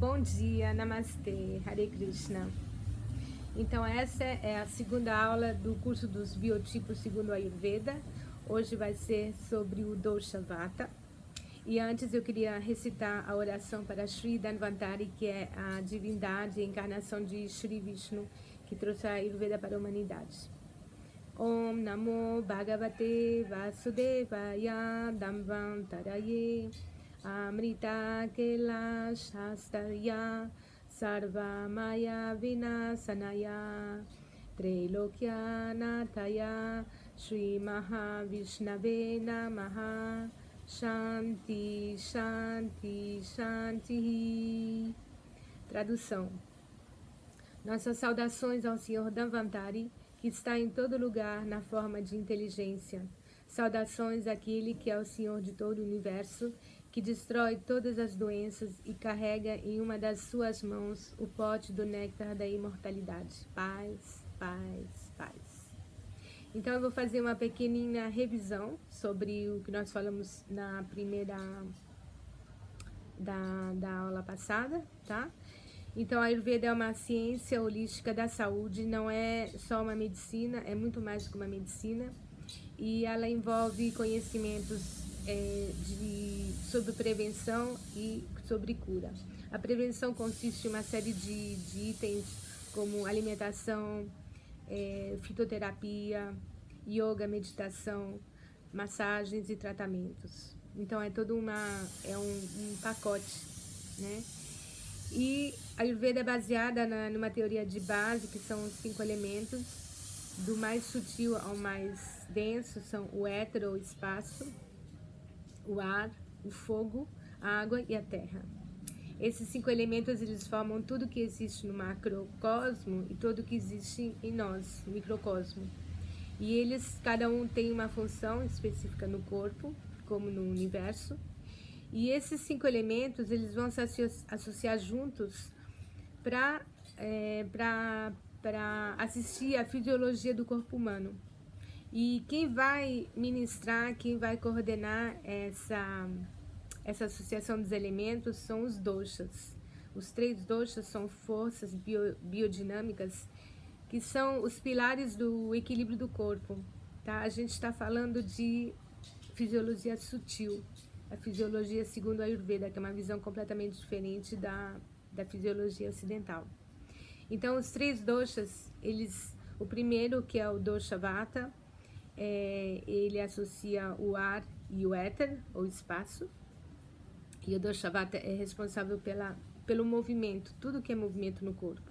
Bom dia, Namastê, Hare Krishna. Então essa é a segunda aula do curso dos biotipos segundo a Ayurveda. Hoje vai ser sobre o Dosha Vata. E antes eu queria recitar a oração para Shri Dhanvantari, que é a divindade, a encarnação de Shri Vishnu, que trouxe a Ayurveda para a humanidade. Om Namo Bhagavate Vasudevaya Dhanvantaraye Amrita Kailash Hastarya Sarva Maya Vinasanaya Trailokya Nataya Shri Mahavishnave Namaha Shanti, Shanti, Shanti. Tradução. Nossas saudações ao Senhor Dhanvantari, que está em todo lugar na forma de inteligência. Saudações àquele que é o Senhor de todo o universo, que destrói todas as doenças e carrega em uma das suas mãos o pote do néctar da imortalidade. Paz, paz, paz. Então eu vou fazer uma pequenina revisão sobre o que nós falamos na primeira da aula passada, tá? Então a Ayurveda é uma ciência holística da saúde, não é só uma medicina, é muito mais do que uma medicina. E ela envolve conhecimentos sobre prevenção e sobre cura. A prevenção consiste em uma série de itens como alimentação, fitoterapia, yoga, meditação, massagens e tratamentos. Então é todo um pacote, né? E a Ayurveda é baseada numa teoria de base, que são os 5 elementos, do mais sutil ao mais denso, são o éter ou espaço, o ar, o fogo, a água e a terra. Esses 5 elementos, eles formam tudo que existe no macrocosmo e tudo que existe em nós, no microcosmo. E eles, cada um tem uma função específica no corpo, como no universo. E esses 5 elementos, eles vão se associar juntos para assistir à fisiologia do corpo humano. E quem vai ministrar, quem vai coordenar essa associação dos elementos são os doshas. Os 3 doshas são forças biodinâmicas que são os pilares do equilíbrio do corpo, tá? A gente está falando de fisiologia sutil, a fisiologia segundo a Ayurveda, que é uma visão completamente diferente da fisiologia ocidental. Então, os 3 doshas, o primeiro, que é o dosha vata, ele associa o ar e o éter, ou espaço. E o dosha vata é responsável pelo movimento, tudo que é movimento no corpo.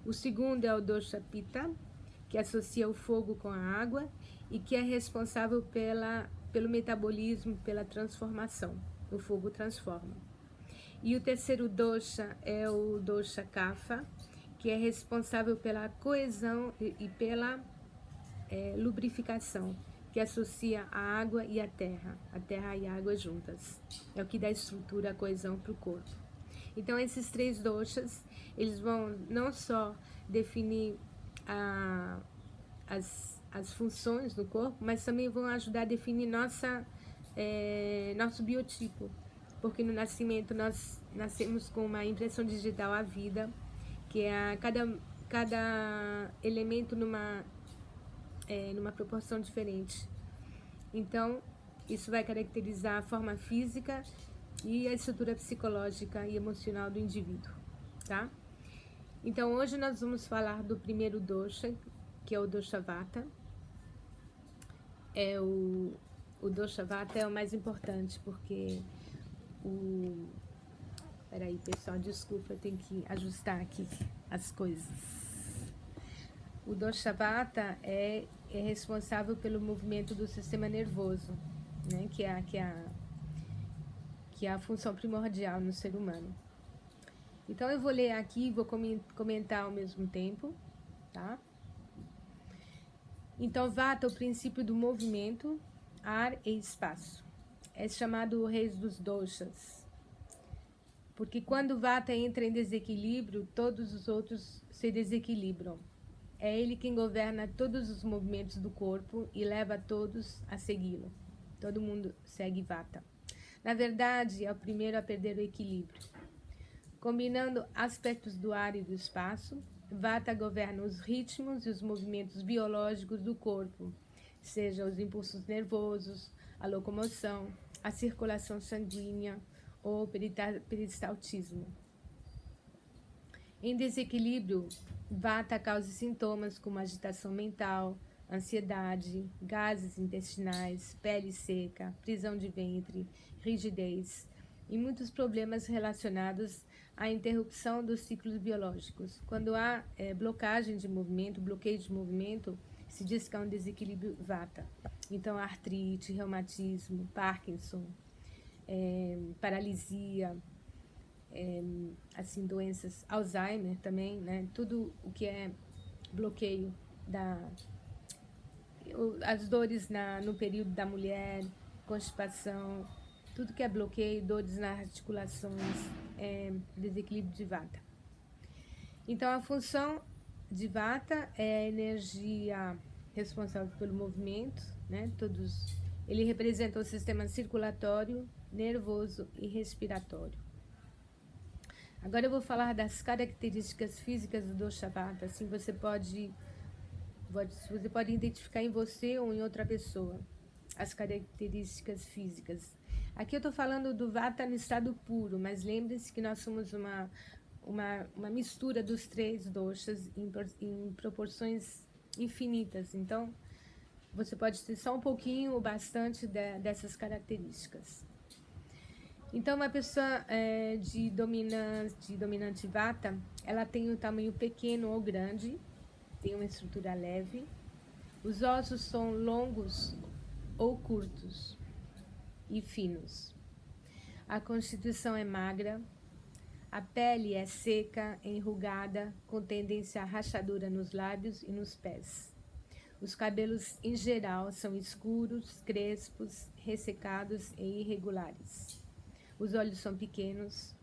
O segundo é o dosha pitta, que associa o fogo com a água e que é responsável pelo metabolismo, pela transformação. O fogo transforma. E o terceiro dosha é o dosha kapha, que é responsável pela coesão e pela lubrificação, que associa a água e a terra e a água juntas. É o que dá estrutura, a coesão para o corpo. Então, esses 3 doshas, eles vão não só definir as funções do corpo, mas também vão ajudar a definir nosso biotipo. Porque no nascimento nós nascemos com uma impressão digital à vida, que é cada elemento numa proporção diferente. Então, isso vai caracterizar a forma física e a estrutura psicológica e emocional do indivíduo, tá? Então, hoje nós vamos falar do primeiro dosha, que é o dosha vata. O dosha vata é o mais importante, porque Peraí, pessoal, desculpa, eu tenho que ajustar aqui as coisas. O dosha vata é responsável pelo movimento do sistema nervoso, né? Que é a função primordial no ser humano. Então eu vou ler aqui e vou comentar ao mesmo tempo, tá? Então vata, o princípio do movimento, ar e espaço. É chamado o rei dos doshas. Porque quando vata entra em desequilíbrio, todos os outros se desequilibram. É ele quem governa todos os movimentos do corpo e leva todos a segui-lo. Todo mundo segue vata. Na verdade, é o primeiro a perder o equilíbrio. Combinando aspectos do ar e do espaço, Vata governa os ritmos e os movimentos biológicos do corpo, seja os impulsos nervosos, a locomoção, a circulação sanguínea ou peristaltismo. Em desequilíbrio, Vata causa sintomas como agitação mental, ansiedade, gases intestinais, pele seca, prisão de ventre, rigidez e muitos problemas relacionados à interrupção dos ciclos biológicos. Quando há blocagem de movimento, bloqueio de movimento, se diz que há um desequilíbrio Vata. Então, artrite, reumatismo, Parkinson, paralisia, assim, doenças, Alzheimer também, né? Tudo o que é bloqueio as dores no período da mulher, constipação, tudo que é bloqueio, dores nas articulações, desequilíbrio de Vata. Então, a função de Vata é a energia responsável pelo movimento, né? Ele representa o sistema circulatório, nervoso e respiratório. Agora eu vou falar das características físicas do dosha Vata, assim você pode identificar em você ou em outra pessoa as características físicas. Aqui eu estou falando do Vata no estado puro, mas lembre-se que nós somos uma mistura dos 3 doshas em proporções infinitas. Então, você pode ter só um pouquinho ou bastante dessas características. Então, uma pessoa de dominante Vata, ela tem um tamanho pequeno ou grande, tem uma estrutura leve, os ossos são longos ou curtos e finos. A constituição é magra, a pele é seca, enrugada, com tendência à rachadura nos lábios e nos pés. Os cabelos, em geral, são escuros, crespos, ressecados e irregulares. Os olhos são pequenos,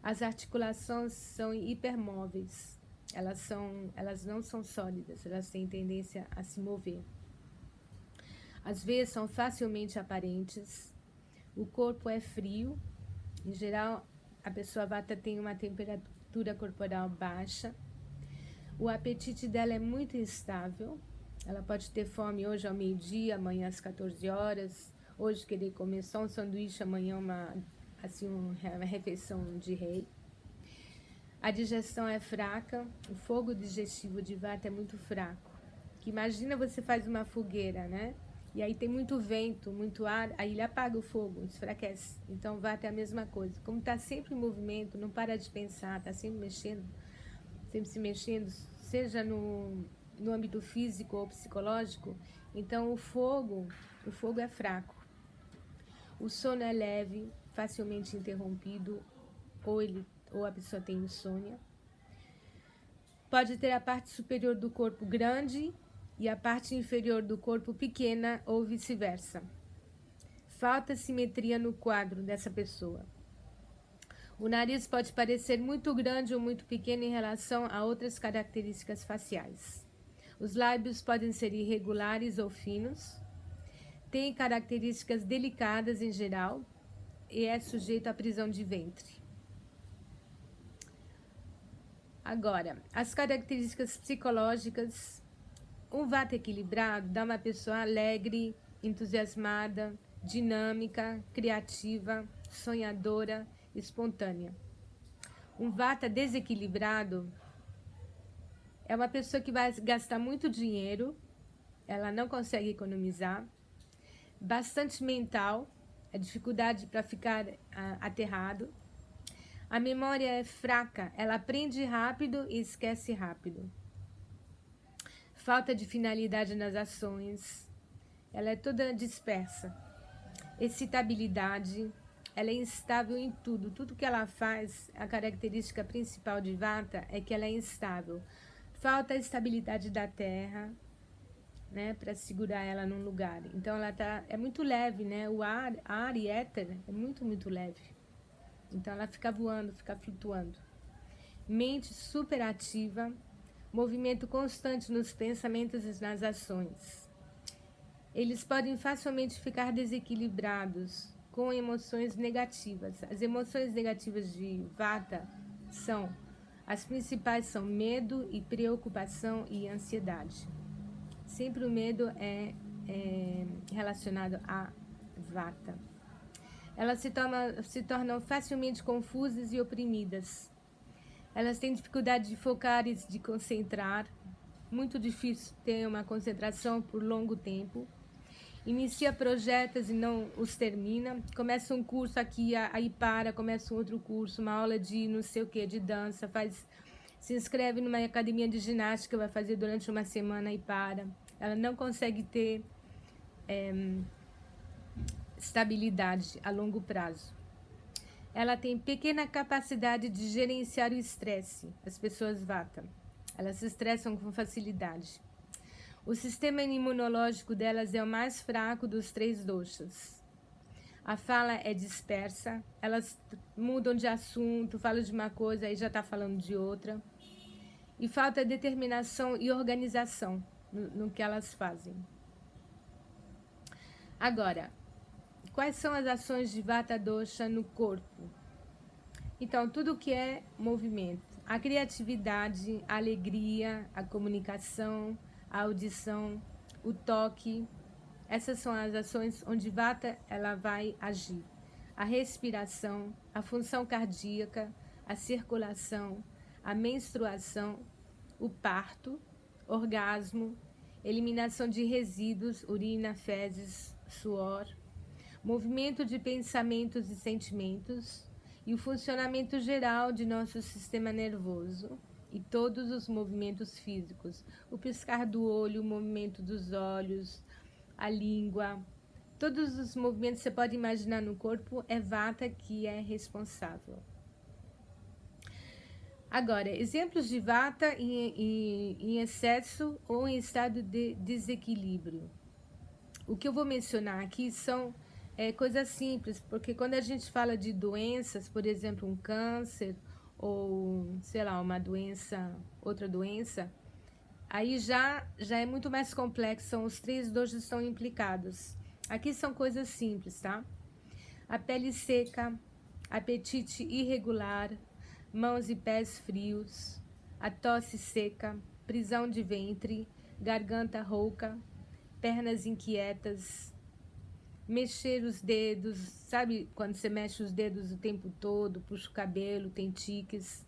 as articulações são hipermóveis, elas não são sólidas, elas têm tendência a se mover. As veias são facilmente aparentes, o corpo é frio, em geral a pessoa Vata tem uma temperatura corporal baixa, o apetite dela é muito instável, ela pode ter fome hoje ao meio-dia, amanhã às 14 horas, hoje querer comer só um sanduíche, amanhã uma refeição de rei. A digestão é fraca, o fogo digestivo de Vata é muito fraco. Que imagina você faz uma fogueira, né? E aí tem muito vento, muito ar, aí ele apaga o fogo, enfraquece. Então Vata é a mesma coisa. Como está sempre em movimento, não para de pensar, está sempre se mexendo, seja no âmbito físico ou psicológico, então o fogo é fraco. O sono é leve, facilmente interrompido, ou a pessoa tem insônia. Pode ter a parte superior do corpo grande e a parte inferior do corpo pequena ou vice-versa. Falta simetria no quadro dessa pessoa. O nariz pode parecer muito grande ou muito pequeno em relação a outras características faciais. Os lábios podem ser irregulares ou finos. Tem características delicadas em geral e é sujeito à prisão de ventre. Agora, as características psicológicas. Um Vata equilibrado dá uma pessoa alegre, entusiasmada, dinâmica, criativa, sonhadora, espontânea. Um Vata desequilibrado é uma pessoa que vai gastar muito dinheiro, ela não consegue economizar, bastante mental, a dificuldade para ficar aterrado. A memória é fraca, ela aprende rápido e esquece rápido. Falta de finalidade nas ações, ela é toda dispersa. Excitabilidade, ela é instável em tudo. Tudo que ela faz, a característica principal de Vata é que ela é instável. Falta a estabilidade da terra, né, para segurar ela num lugar. Então ela é muito leve, né? O ar e éter é muito, muito leve. Então ela fica voando, fica flutuando. Mente superativa, movimento constante nos pensamentos e nas ações. Eles podem facilmente ficar desequilibrados com emoções negativas. As emoções negativas de Vata As principais são medo e preocupação e ansiedade. Sempre o medo é relacionado a Vata. Elas se tornam facilmente confusas e oprimidas. Elas têm dificuldade de focar e de concentrar. Muito difícil ter uma concentração por longo tempo. Inicia projetos e não os termina. Começa um curso aqui, aí para, começa um outro curso, uma aula de não sei o que, de dança, se inscreve numa academia de ginástica, vai fazer durante uma semana e para. Ela não consegue ter estabilidade a longo prazo. Ela tem pequena capacidade de gerenciar o estresse. As pessoas Vata, elas se estressam com facilidade. O sistema imunológico delas é o mais fraco dos 3 doshas. A fala é dispersa, elas mudam de assunto, falam de uma coisa e já está falando de outra. E falta determinação e organização no que elas fazem. Agora, quais são as ações de Vata Dosha no corpo? Então, tudo que é movimento. A criatividade, a alegria, a comunicação, a audição, o toque. Essas são as ações onde Vata ela vai agir. A respiração, a função cardíaca, a circulação, a menstruação, o parto, orgasmo, eliminação de resíduos, urina, fezes, suor, movimento de pensamentos e sentimentos e o funcionamento geral de nosso sistema nervoso e todos os movimentos físicos, o piscar do olho, o movimento dos olhos, a língua, todos os movimentos que você pode imaginar no corpo é Vata que é responsável. Agora, exemplos de Vata em excesso ou em estado de desequilíbrio. O que eu vou mencionar aqui são coisas simples, porque quando a gente fala de doenças, por exemplo, um câncer ou, sei lá, uma doença, outra doença, aí já é muito mais complexo, são os 3 doshas estão implicados. Aqui são coisas simples, tá? A pele seca, apetite irregular, mãos e pés frios, a tosse seca, prisão de ventre, garganta rouca, pernas inquietas, mexer os dedos, sabe quando você mexe os dedos o tempo todo, puxa o cabelo, tem tiques,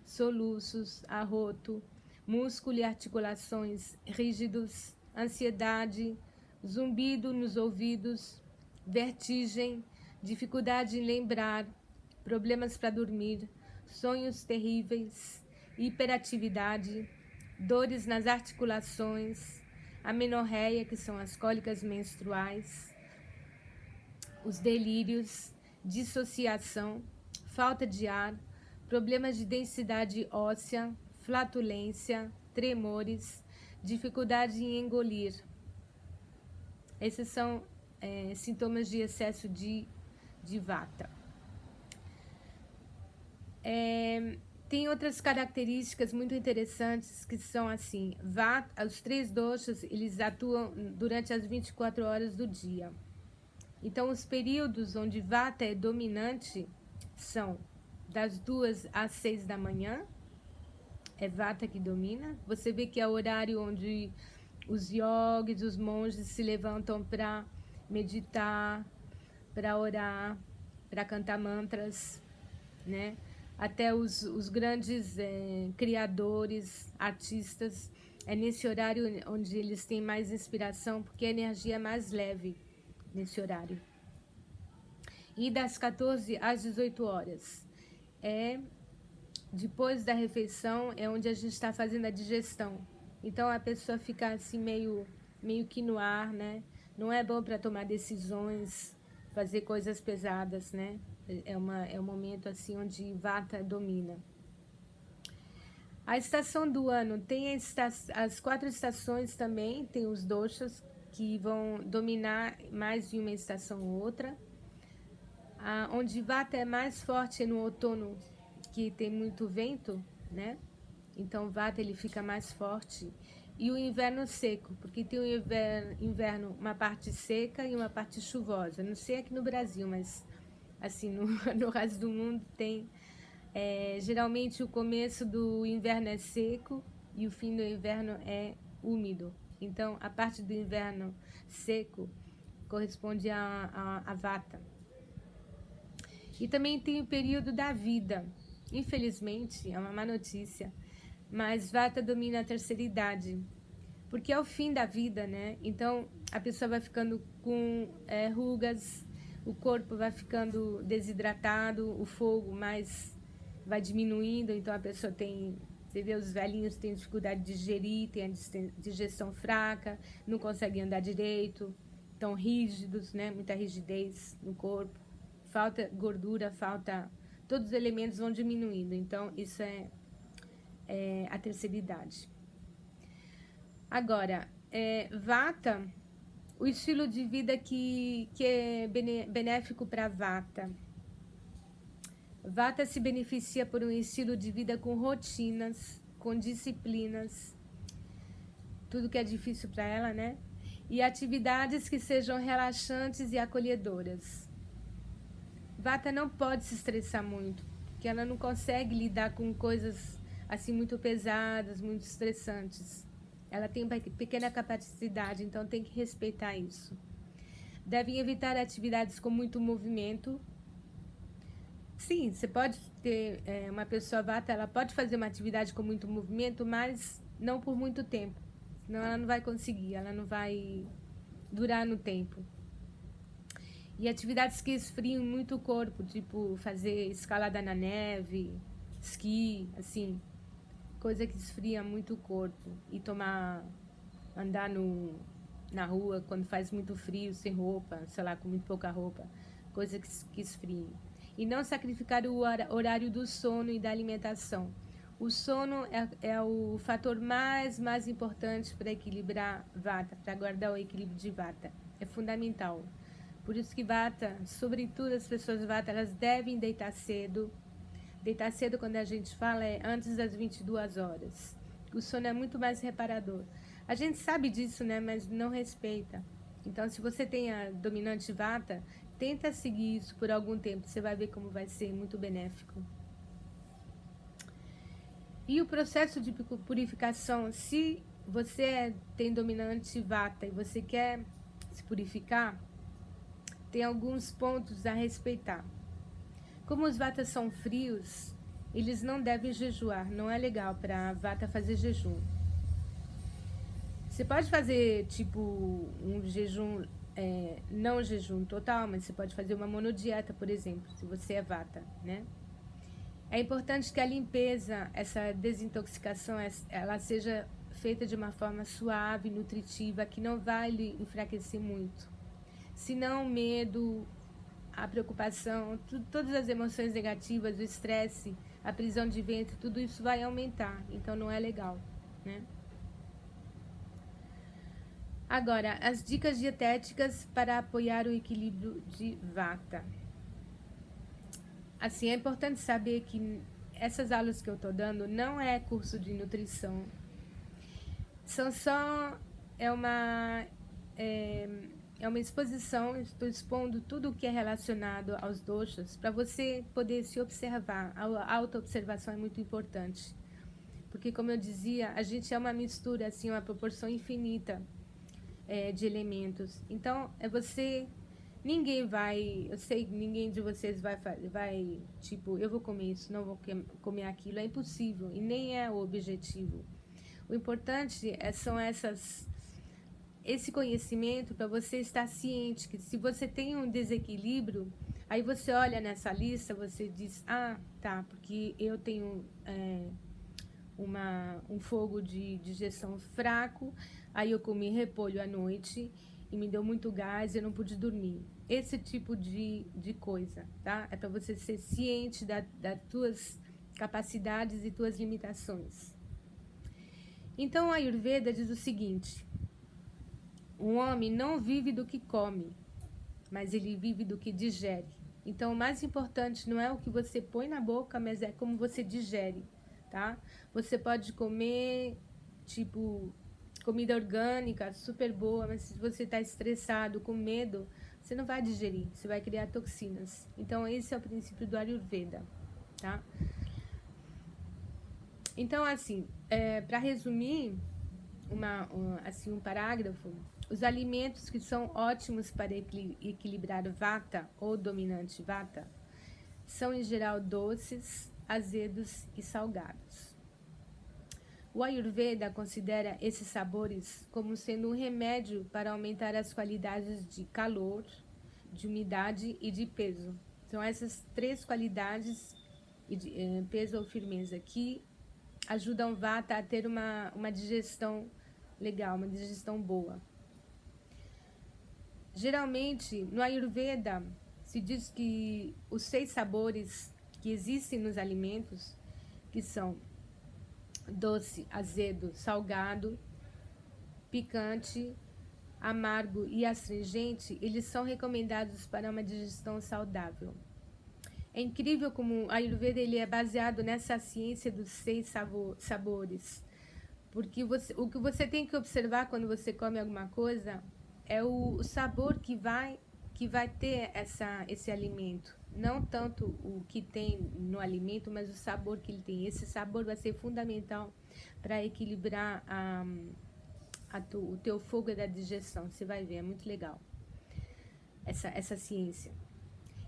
soluços, arroto, músculo e articulações rígidos, ansiedade, zumbido nos ouvidos, vertigem, dificuldade em lembrar, problemas para dormir, sonhos terríveis, hiperatividade, dores nas articulações, amenorreia, que são as cólicas menstruais, os delírios, dissociação, falta de ar, problemas de densidade óssea, flatulência, tremores, dificuldade em engolir. Esses são sintomas de excesso de Vata. Tem outras características muito interessantes que são assim, Vata, os 3 doshas, eles atuam durante as 24 horas do dia. Então, os períodos onde Vata é dominante são das 2 às 6 da manhã, é Vata que domina. Você vê que é o horário onde os yogis, os monges se levantam para meditar, para orar, para cantar mantras, né? Até os grandes criadores, artistas, é nesse horário onde eles têm mais inspiração, porque a energia é mais leve nesse horário. E das 14 às 18 horas, depois da refeição, é onde a gente está fazendo a digestão. Então a pessoa fica assim meio que no ar, né? Não é bom para tomar decisões, fazer coisas pesadas, né? É um momento assim onde Vata domina. A estação do ano tem as 4 estações também, tem os doshas que vão dominar mais de uma estação ou outra. Onde Vata é mais forte é no outono, que tem muito vento, né? Então Vata ele fica mais forte. E o inverno seco, porque tem o inverno uma parte seca e uma parte chuvosa. Não sei aqui no Brasil, mas assim no resto do mundo tem Geralmente o começo do inverno é seco e o fim do inverno é úmido. Então, a parte do inverno seco corresponde a Vata. E também tem o período da vida. Infelizmente, é uma má notícia, mas Vata domina a terceira idade, porque é o fim da vida, né? Então, a pessoa vai ficando com rugas, o corpo vai ficando desidratado, o fogo mais vai diminuindo, então a pessoa tem... Você vê, os velhinhos têm dificuldade de digerir, tem a digestão fraca, não conseguem andar direito, estão rígidos, né? Muita rigidez no corpo, falta gordura, falta... Todos os elementos vão diminuindo, então isso é a terceira idade. Agora, Vata, o estilo de vida que é benéfico para Vata. Vata se beneficia por um estilo de vida com rotinas, com disciplinas, tudo que é difícil para ela, né? E atividades que sejam relaxantes e acolhedoras. Vata não pode se estressar muito, porque ela não consegue lidar com coisas assim muito pesadas, muito estressantes. Ela tem pequena capacidade, então tem que respeitar isso. Devem evitar atividades com muito movimento. Sim, você pode ter uma pessoa Vata, ela pode fazer uma atividade com muito movimento, mas não por muito tempo. Senão ela não vai conseguir, ela não vai durar no tempo. E atividades que esfriam muito o corpo, tipo fazer escalada na neve, esqui, assim, coisa que esfria muito o corpo. E andar na rua quando faz muito frio, sem roupa, sei lá, com muito pouca roupa, coisa que esfria. E não sacrificar o horário do sono e da alimentação. O sono é o fator mais importante para equilibrar Vata, para guardar o equilíbrio de Vata. É fundamental. Por isso que Vata, sobretudo as pessoas Vata, elas devem deitar cedo. Deitar cedo, quando a gente fala, é antes das 22 horas. O sono é muito mais reparador. A gente sabe disso, né? Mas não respeita. Então, se você tem a dominante Vata, tenta seguir isso por algum tempo. Você vai ver como vai ser muito benéfico. E o processo de purificação, se você tem dominante Vata e você quer se purificar, tem alguns pontos a respeitar. Como os Vatas são frios, eles não devem jejuar. Não é legal para Vata fazer jejum. Você pode fazer tipo um jejum, não jejum total, mas você pode fazer uma monodieta, por exemplo, se você é Vata, né? É importante que a limpeza, essa desintoxicação, ela seja feita de uma forma suave, nutritiva, que não vai lhe enfraquecer muito. Senão o medo, a preocupação, todas as emoções negativas, o estresse, a prisão de ventre, tudo isso vai aumentar. Então não é legal, né? Agora, as dicas dietéticas para apoiar o equilíbrio de Vata. Assim, é importante saber que essas aulas que eu estou dando não é curso de nutrição. São só... É uma exposição, estou expondo tudo o que é relacionado aos doshas para você poder se observar. A autoobservação é muito importante. Porque, como eu dizia, a gente é uma mistura, assim, uma proporção infinita de elementos. Então, ninguém vai, eu sei que ninguém de vocês vai, tipo, eu vou comer isso, não vou comer aquilo. É impossível e nem é o objetivo. O importante são esse conhecimento para você estar ciente que se você tem um desequilíbrio, aí você olha nessa lista, você diz, tá, porque eu tenho um fogo de digestão fraco, aí eu comi repolho à noite e me deu muito gás e eu não pude dormir. Esse tipo de coisa, tá? É para você ser ciente das tuas capacidades e tuas limitações. Então a Ayurveda diz o seguinte: o homem não vive do que come, mas ele vive do que digere. Então, o mais importante não é o que você põe na boca, mas é como você digere, tá? Você pode comer, tipo, comida orgânica, super boa, mas se você está estressado, com medo, você não vai digerir, você vai criar toxinas. Então, esse é o princípio do Ayurveda, tá? Então, assim, para resumir um parágrafo, os alimentos que são ótimos para equilibrar vata ou dominante vata são, em geral, doces, azedos e salgados. O Ayurveda considera esses sabores como sendo um remédio para aumentar as qualidades de calor, de umidade e de peso. São essas três qualidades, peso ou firmeza, que ajudam Vata a ter uma digestão legal, uma digestão boa. Geralmente, no Ayurveda, se diz que os 6 sabores que existem nos alimentos, que são doce, azedo, salgado, picante, amargo e astringente, eles são recomendados para uma digestão saudável. É incrível como a Ayurveda ele é baseado nessa ciência dos 6 sabores. Porque o que você tem que observar quando você come alguma coisa é o sabor que vai ter esse alimento. Não tanto o que tem no alimento, mas o sabor que ele tem. Esse sabor vai ser fundamental para equilibrar o teu fogo da digestão. Você vai ver, é muito legal essa ciência.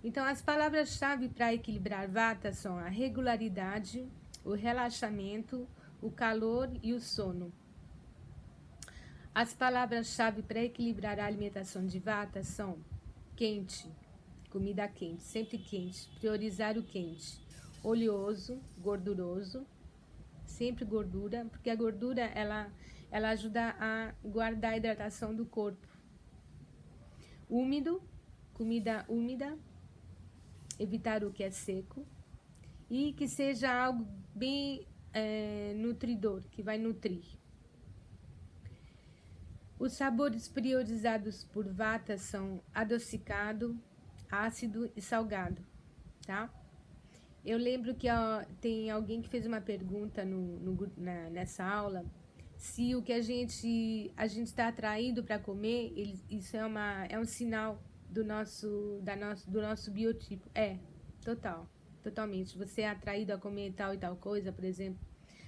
Então, as palavras-chave para equilibrar Vata são a regularidade, o relaxamento, o calor e o sono. As palavras-chave para equilibrar a alimentação de Vata são quente, comida quente, sempre quente, priorizar o quente, oleoso, gorduroso, sempre gordura, porque a gordura ela ajuda a guardar a hidratação do corpo. Úmido, comida úmida, evitar o que é seco e que seja algo bem nutridor, que vai nutrir. Os sabores priorizados por Vata são adocicado, ácido e salgado, tá? Eu lembro que tem alguém que fez uma pergunta nessa aula, se o que a gente está atraído para comer, isso é um sinal do nosso biotipo. Totalmente. Você é atraído a comer tal e tal coisa, por exemplo,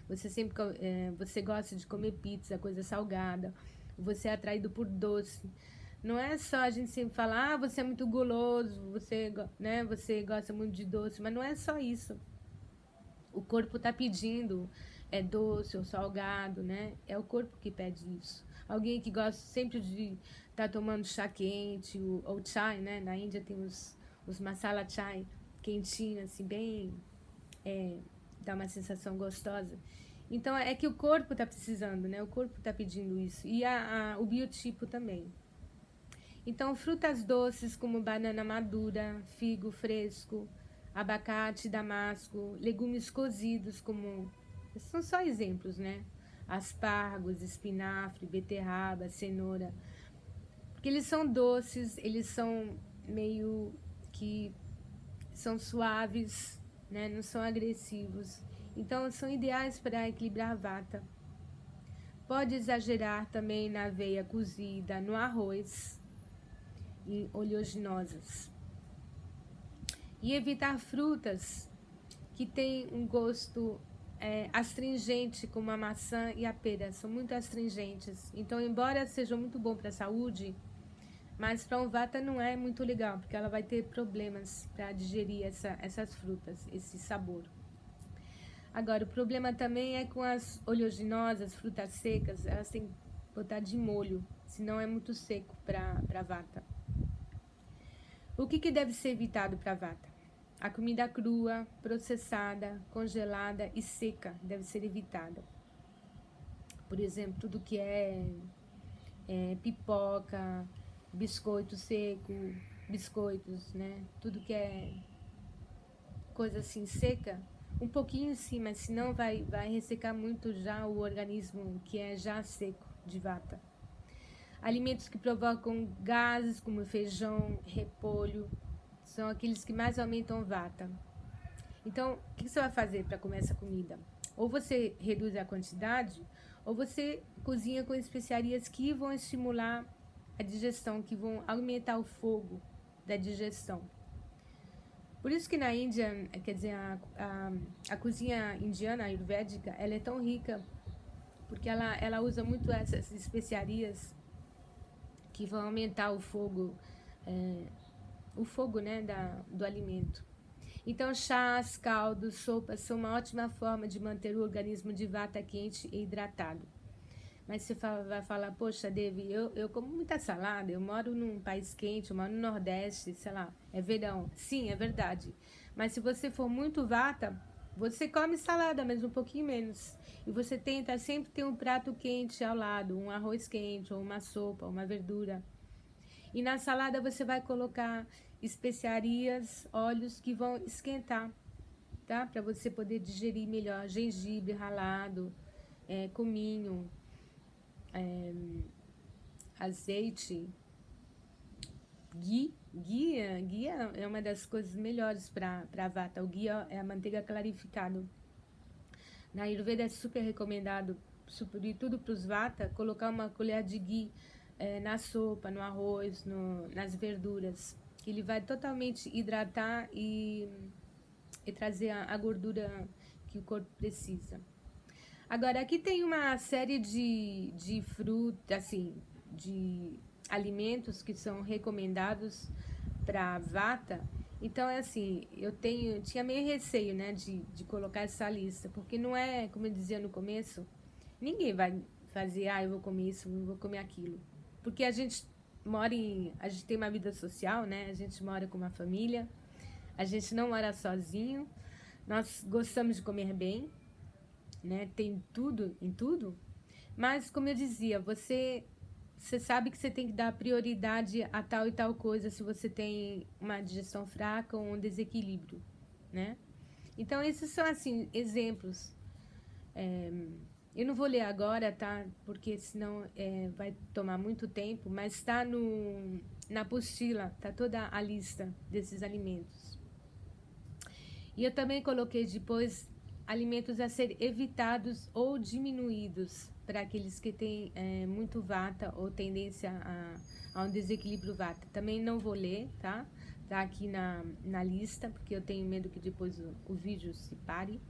você gosta de comer pizza, coisa salgada, você é atraído por doce. Não é só a gente sempre falar, você é muito guloso, você gosta muito de doce, mas não é só isso. O corpo está pedindo doce ou salgado, né? É o corpo que pede isso. Alguém que gosta sempre de estar tomando chá quente ou chai, né? Na Índia tem os masala chai quentinho, assim, bem... dá uma sensação gostosa. Então, é que o corpo está precisando, né? O corpo está pedindo isso. E o biotipo também. Então, frutas doces como banana madura, figo fresco, abacate damasco, legumes cozidos como... São só exemplos, né? Aspargos, espinafre, beterraba, cenoura. Porque eles são doces, eles são meio que... São suaves, né? Não são agressivos. Então, são ideais para equilibrar Vata. Pode exagerar também na aveia cozida, no arroz, em oleaginosas. E evitar frutas que têm um gosto astringente, como a maçã e a pera. São muito astringentes. Então, embora sejam muito bom para a saúde, mas para um Vata não é muito legal, porque ela vai ter problemas para digerir essas frutas, esse sabor. Agora, o problema também é com as oleaginosas, frutas secas, elas têm que botar de molho, senão é muito seco para Vata. O que deve ser evitado para Vata? A comida crua, processada, congelada e seca deve ser evitada. Por exemplo, tudo que é pipoca, biscoito seco, biscoitos, né? Tudo que é coisa assim seca, um pouquinho sim, mas senão vai ressecar muito já o organismo que é já seco de Vata. Alimentos que provocam gases como feijão, repolho, são aqueles que mais aumentam Vata. Então, o que você vai fazer para comer essa comida? Ou você reduz a quantidade, ou você cozinha com especiarias que vão estimular a digestão, que vão aumentar o fogo da digestão. Por isso que na Índia, quer dizer, a cozinha indiana, ayurvédica, ela é tão rica, porque ela usa muito essas especiarias que vão aumentar o fogo, né, do alimento. Então, chás, caldos, sopas são uma ótima forma de manter o organismo de vata quente e hidratado. Mas você vai falar, poxa, Devi, eu como muita salada, eu moro num país quente, eu moro no Nordeste, sei lá, é verão. Sim, é verdade. Mas se você for muito vata, você come salada, mas um pouquinho menos. E você tenta sempre ter um prato quente ao lado, um arroz quente, ou uma sopa, uma verdura. E na salada você vai colocar especiarias, óleos que vão esquentar, tá? Para você poder digerir melhor. Gengibre ralado, cominho, azeite, ghee. Ghee é uma das coisas melhores para vata. O ghee é a manteiga clarificada. Na Ayurveda é super recomendado, sobretudo para os vata, colocar uma colher de ghee na sopa, no arroz, nas verduras. Ele vai totalmente hidratar e trazer a gordura que o corpo precisa. Agora, aqui tem uma série de frutas, assim, de alimentos que são recomendados para vata. Então, é assim, tinha meio receio, né, de colocar essa lista, porque não é, como eu dizia no começo, ninguém vai fazer, eu vou comer isso, eu vou comer aquilo. Porque a gente a gente tem uma vida social, né, a gente mora com uma família, a gente não mora sozinho, nós gostamos de comer bem, né, tem tudo em tudo, mas como eu dizia, você sabe que você tem que dar prioridade a tal e tal coisa se você tem uma digestão fraca ou um desequilíbrio, né? Então, esses são, assim, exemplos. Eu não vou ler agora, tá? Porque senão vai tomar muito tempo, mas está na apostila, tá toda a lista desses alimentos. E eu também coloquei depois alimentos a ser evitados ou diminuídos para aqueles que têm muito vata ou tendência a um desequilíbrio vata. Também não vou ler, tá? Tá aqui na lista, porque eu tenho medo que depois o vídeo se pare.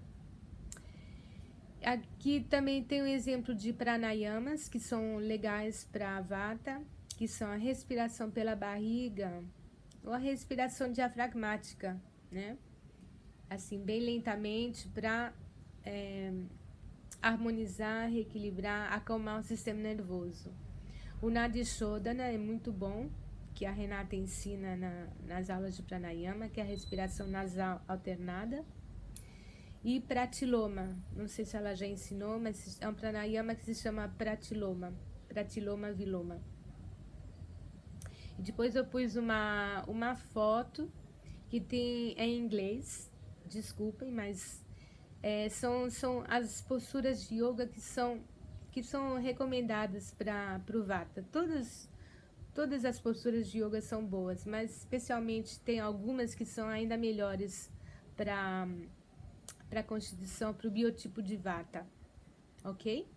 Aqui também tem um exemplo de pranayamas, que são legais para vata, que são a respiração pela barriga ou a respiração diafragmática, né? Assim, bem lentamente, para harmonizar, reequilibrar, acalmar o sistema nervoso. O Nadi Shodhana é muito bom, que a Renata ensina nas aulas de pranayama, que é a respiração nasal alternada. E Pratiloma, não sei se ela já ensinou, mas é um pranayama que se chama Pratiloma, Pratiloma Viloma. E depois eu pus uma foto que tem em inglês, desculpem, mas são as posturas de yoga que são recomendadas para o vata. Todas as posturas de yoga são boas, mas especialmente tem algumas que são ainda melhores para a constituição, para o biotipo de vata, ok?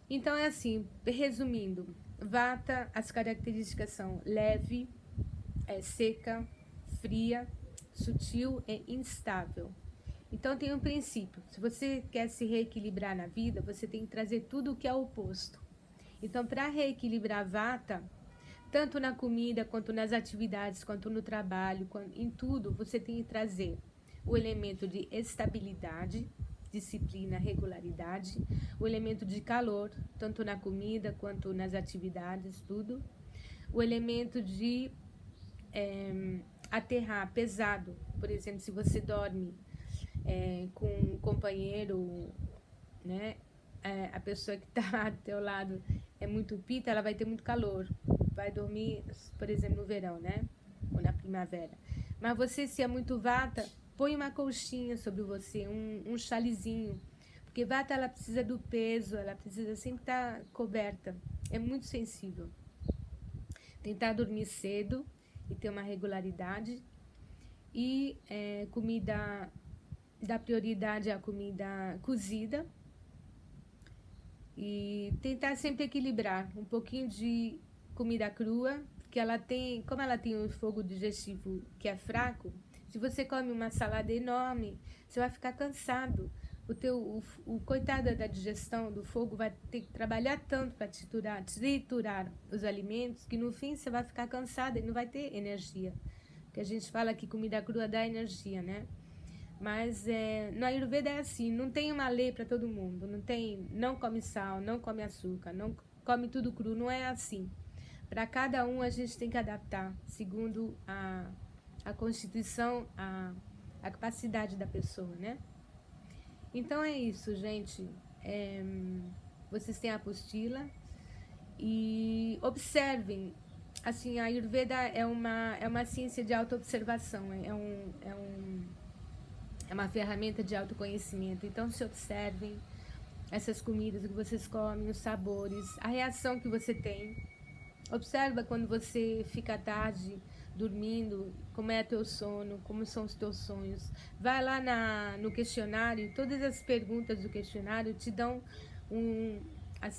Então é assim, resumindo, vata, as características são leve, seca, fria, sutil e instável. Então tem um princípio, se você quer se reequilibrar na vida, você tem que trazer tudo o que é oposto. Então, para reequilibrar vata, tanto na comida, quanto nas atividades, quanto no trabalho, em tudo, você tem que trazer o elemento de estabilidade, disciplina, regularidade, o elemento de calor, tanto na comida quanto nas atividades, tudo. O elemento de aterrar, pesado. Por exemplo, se você dorme com um companheiro, né? A pessoa que está ao teu lado é muito pita, ela vai ter muito calor. Vai dormir, por exemplo, no verão, né? Ou na primavera. Mas você, se é muito vata, põe uma colchinha sobre você, um chalezinho. Porque vata, ela precisa do peso, ela precisa sempre estar coberta. É muito sensível. Tentar dormir cedo e ter uma regularidade. E comida, dar prioridade à comida cozida. E tentar sempre equilibrar um pouquinho de comida crua, porque como ela tem um fogo digestivo que é fraco, Se você come uma salada enorme, você vai ficar cansado. O coitado da digestão, do fogo, vai ter que trabalhar tanto para triturar os alimentos, que no fim você vai ficar cansado e não vai ter energia. Porque a gente fala que comida crua dá energia, né? Mas no Ayurveda é assim, não tem uma lei para todo mundo. Não come sal, não come açúcar, não come tudo cru, não é assim. Para cada um a gente tem que adaptar, segundo a constituição, a capacidade da pessoa, né? Então é isso, gente. Vocês têm a apostila e observem. Assim, a Ayurveda é uma ciência de autoobservação, é uma ferramenta de autoconhecimento. Então se observem essas comidas que vocês comem, os sabores, a reação que você tem. Observa quando você fica tarde dormindo, como é teu sono, como são os teus sonhos. Vai lá no questionário, todas as perguntas do questionário te dão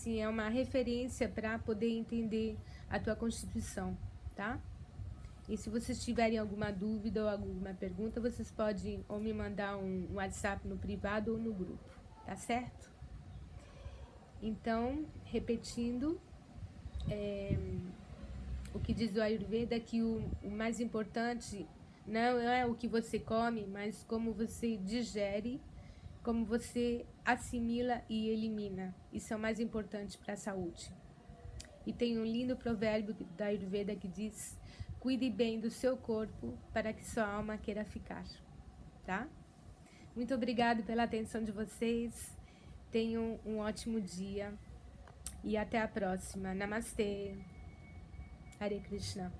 é uma referência para poder entender a tua constituição, tá? E se vocês tiverem alguma dúvida ou alguma pergunta, vocês podem ou me mandar um WhatsApp no privado ou no grupo, tá certo? Então, repetindo, o que diz o Ayurveda é que o mais importante não é o que você come, mas como você digere, como você assimila e elimina. Isso é o mais importante para a saúde. E tem um lindo provérbio da Ayurveda que diz: cuide bem do seu corpo para que sua alma queira ficar, tá? Muito obrigada pela atenção de vocês. Tenham um ótimo dia e até a próxima. Namastê. Hare Krishna.